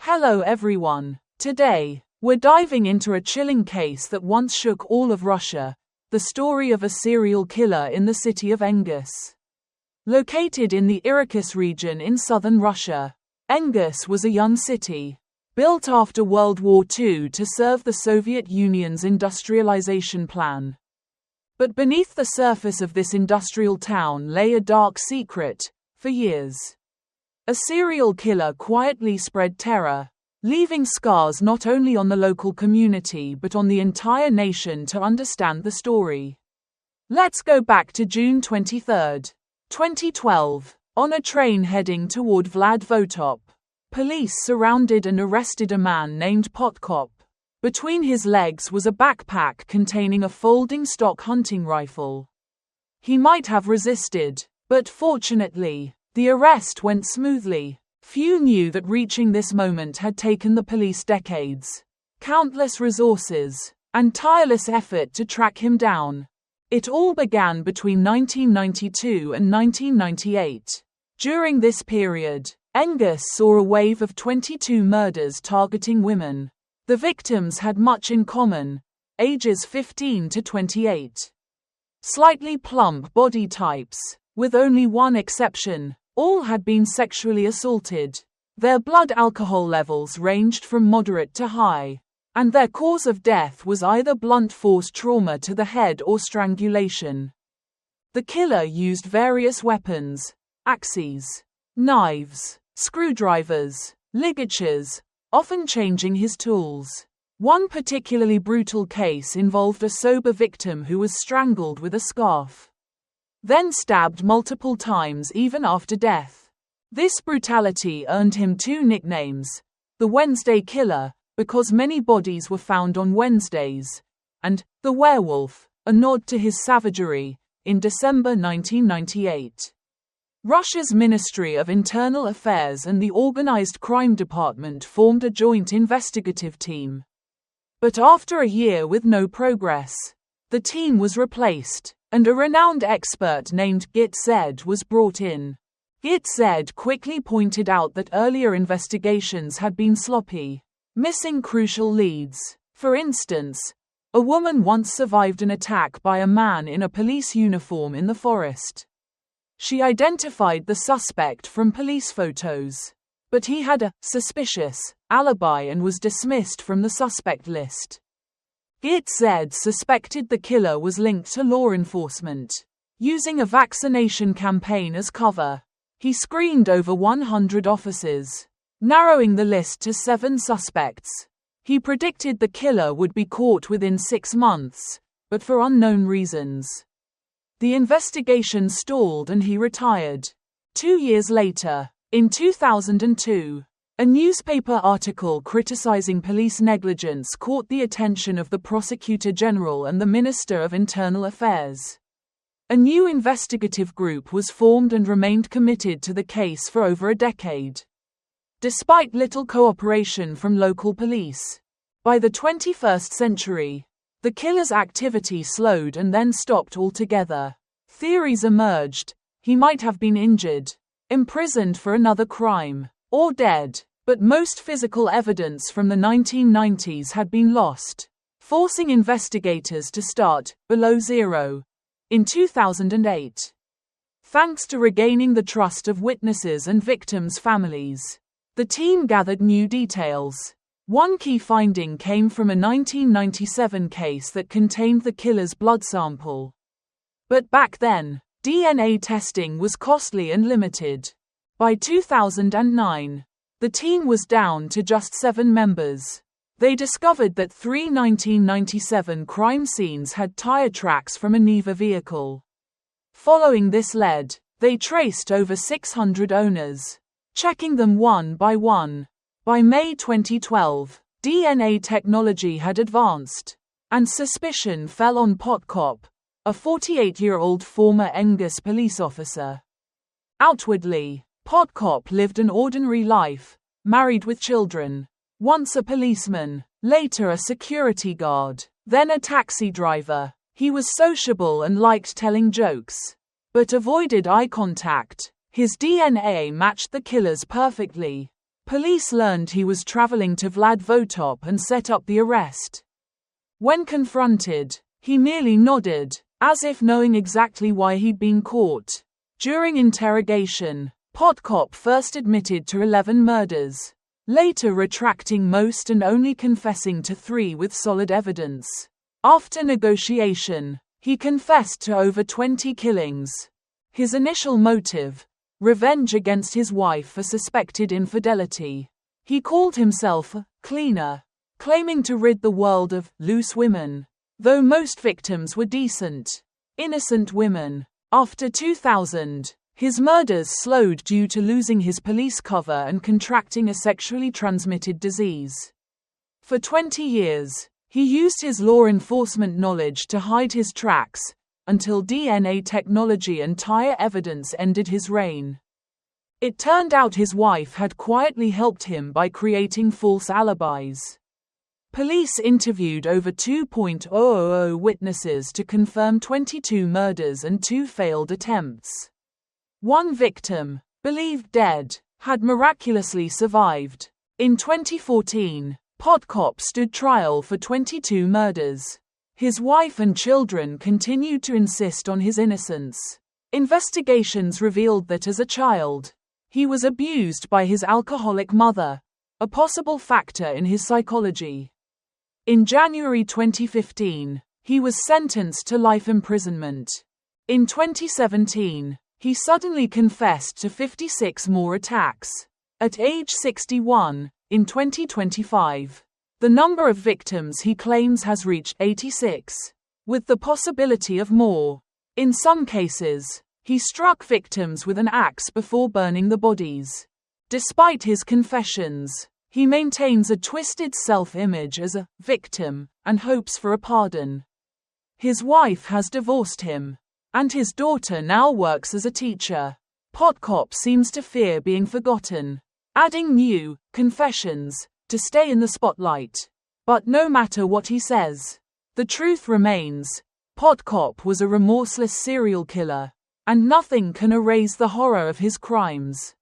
Hello everyone. Today, we're diving into a chilling case that once shook all of Russia, the story of a serial killer in the city of Engis. Located in the Irkutsk region in southern Russia, Engis was a young city, built after World War II to serve the Soviet Union's industrialization plan. But beneath the surface of this industrial town lay a dark secret. For years, a serial killer quietly spread terror, leaving scars not only on the local community but on the entire nation. To understand the story, let's go back to June 23, 2012. On a train heading toward Vladivostok, police surrounded and arrested a man named Podkop. Between his legs was a backpack containing a folding stock hunting rifle. He might have resisted, but fortunately, the arrest went smoothly. Few knew that reaching this moment had taken the police decades, countless resources, and tireless effort to track him down. It all began between 1992 and 1998. During this period, Engis saw a wave of 22 murders targeting women. The victims had much in common: ages 15 to 28. Slightly plump body types, with only one exception. All had been sexually assaulted. Their blood alcohol levels ranged from moderate to high, and their cause of death was either blunt force trauma to the head or strangulation. The killer used various weapons: axes, knives, screwdrivers, ligatures, often changing his tools. One particularly brutal case involved a sober victim who was strangled with a scarf, then stabbed multiple times even after death. This brutality earned him two nicknames: the Wednesday Killer, because many bodies were found on Wednesdays, and the Werewolf, a nod to his savagery. In December 1998, Russia's Ministry of Internal Affairs and the Organized Crime Department formed a joint investigative team. But after a year with no progress, the team was replaced, and a renowned expert named Git Z was brought in. Git Z quickly pointed out that earlier investigations had been sloppy, missing crucial leads. For instance, a woman once survived an attack by a man in a police uniform in the forest. She identified the suspect from police photos, but he had a suspicious alibi and was dismissed from the suspect list. Git Z suspected the killer was linked to law enforcement. Using a vaccination campaign as cover, he screened over 100 officers, narrowing the list to 7 suspects. He predicted the killer would be caught within 6 months, but for unknown reasons, the investigation stalled and he retired. 2 years later, in 2002, a newspaper article criticizing police negligence caught the attention of the Prosecutor General and the Minister of Internal Affairs. A new investigative group was formed and remained committed to the case for over a decade, despite little cooperation from local police. By the 21st century, the killer's activity slowed and then stopped altogether. Theories emerged: he might have been injured, imprisoned for another crime, or dead, but most physical evidence from the 1990s had been lost, forcing investigators to start below zero. In 2008, thanks to regaining the trust of witnesses and victims' families, the team gathered new details. One key finding came from a 1997 case that contained the killer's blood sample. But back then, DNA testing was costly and limited. By 2009, the team was down to just 7 members. They discovered that 3 1997 crime scenes had tire tracks from a Neva vehicle. Following this lead, they traced over 600 owners, checking them one by one. By May 2012, DNA technology had advanced, and suspicion fell on Podkop, a 48-year-old former Engis police officer. Outwardly, Podkop lived an ordinary life, married with children. Once a policeman, later a security guard, then a taxi driver. He was sociable and liked telling jokes, but avoided eye contact. His DNA matched the killer's perfectly. Police learned he was traveling to Vladivostok and set up the arrest. When confronted, he merely nodded, as if knowing exactly why he'd been caught. During interrogation, Podkop first admitted to 11 murders, later retracting most and only confessing to 3 with solid evidence. After negotiation, he confessed to over 20 killings. His initial motive: revenge against his wife for suspected infidelity. He called himself a cleaner, claiming to rid the world of loose women, though most victims were decent, innocent women. After 2000, his murders slowed due to losing his police cover and contracting a sexually transmitted disease. For 20 years, he used his law enforcement knowledge to hide his tracks, until DNA technology and tire evidence ended his reign. It turned out his wife had quietly helped him by creating false alibis. Police interviewed over 2,000 witnesses to confirm 22 murders and 2 failed attempts. One victim, believed dead, had miraculously survived. In 2014, Podkop stood trial for 22 murders. His wife and children continued to insist on his innocence. Investigations revealed that as a child, he was abused by his alcoholic mother, a possible factor in his psychology. In January 2015, he was sentenced to life imprisonment. In 2017, he suddenly confessed to 56 more attacks. At age 61, in 2025, the number of victims he claims has reached 86, with the possibility of more. In some cases, he struck victims with an axe before burning the bodies. Despite his confessions, he maintains a twisted self-image as a victim and hopes for a pardon. His wife has divorced him, and his daughter now works as a teacher. Podkop seems to fear being forgotten, adding new confessions to stay in the spotlight. But no matter what he says, the truth remains: Podkop was a remorseless serial killer, and nothing can erase the horror of his crimes.